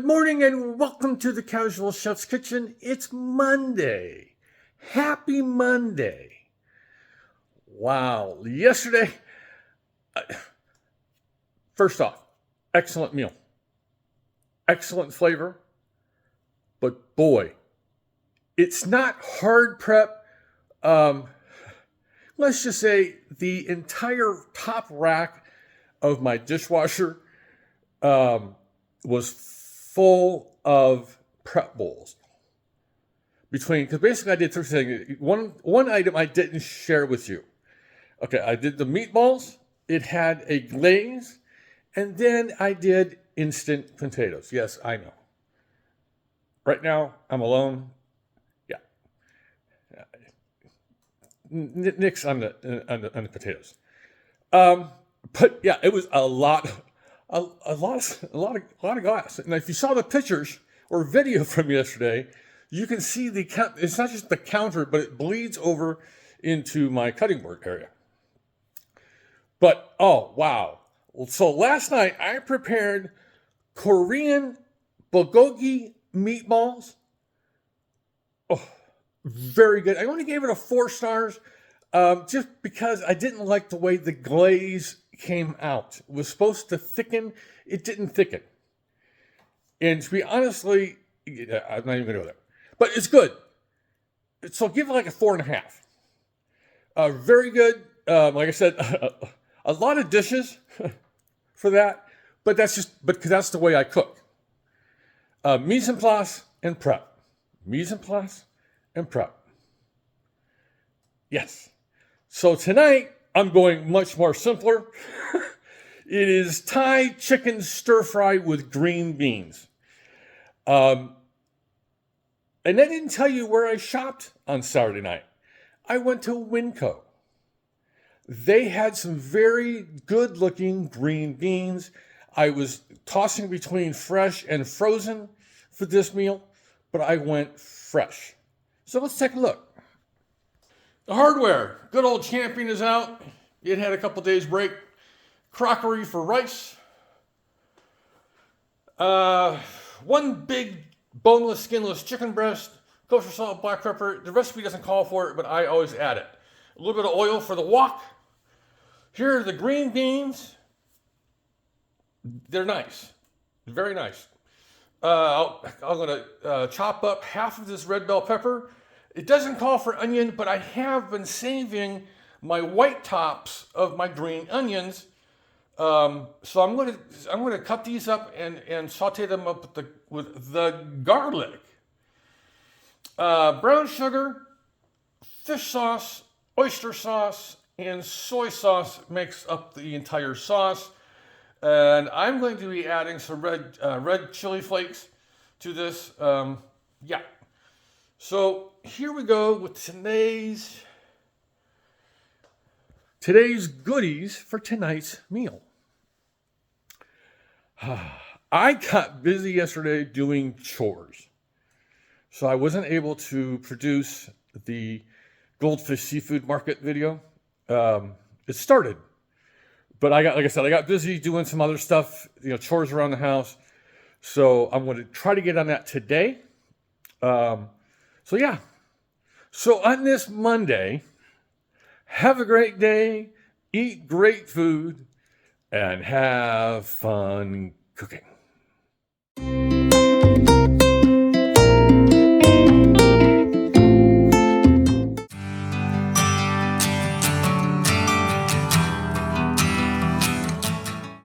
Good morning and welcome to the Casual Chef's Kitchen. It's Monday. Happy Monday. Wow. Yesterday, first off, excellent meal. Excellent flavor. But boy, it's not hard prep. Let's just say the entire top rack of my dishwasher was full of prep bowls. Because basically I did three things. One item I didn't share with you. Okay, I did the meatballs. It had a glaze. And then I did instant potatoes. Yes, I know. Right now, I'm alone. Yeah. Nix on the potatoes. But yeah, it was a lot of glass. And if you saw the pictures or video from yesterday, you can see it's not just the counter, but it bleeds over into my cutting board area. But, oh, wow. So last night I prepared Korean bulgogi meatballs. Oh, very good. I only gave it a 4 stars just because I didn't like the way the glaze came out. It was supposed to thicken. It didn't thicken. And to be honestly, I'm not even going to go there. But it's good. So give it like a 4.5. Very good. Like I said, a lot of dishes for that. But because that's the way I cook. Mise en place and prep. Mise en place and prep. Yes. So tonight, I'm going much more simpler. It is Thai chicken stir fry with green beans. And I didn't tell you where I shopped on Saturday night. I went to Winco. They had some very good looking green beans. I was tossing between fresh and frozen for this meal, but I went fresh. So let's take a look. The hardware, good old Champion is out. It had a couple days break. Crockery for rice. One big boneless, skinless chicken breast. Kosher salt, black pepper. The recipe doesn't call for it, but I always add it. A little bit of oil for the wok. Here are the green beans. They're nice. Very nice. I'm going to chop up half of this red bell pepper. It doesn't call for onion, but I have been saving my white tops of my green onions. So I'm going to cut these up and saute them up with the garlic. Brown sugar, fish sauce, oyster sauce, and soy sauce makes up the entire sauce. And I'm going to be adding some red chili flakes to this. Yeah. So here we go with today's goodies for tonight's meal. I got busy yesterday doing chores. So I wasn't able to produce the Goldfish Seafood Market video. It started. But like I said, I got busy doing some other stuff, chores around the house. So I'm going to try to get on that today. So yeah. So on this Monday, have a great day, eat great food, and have fun cooking.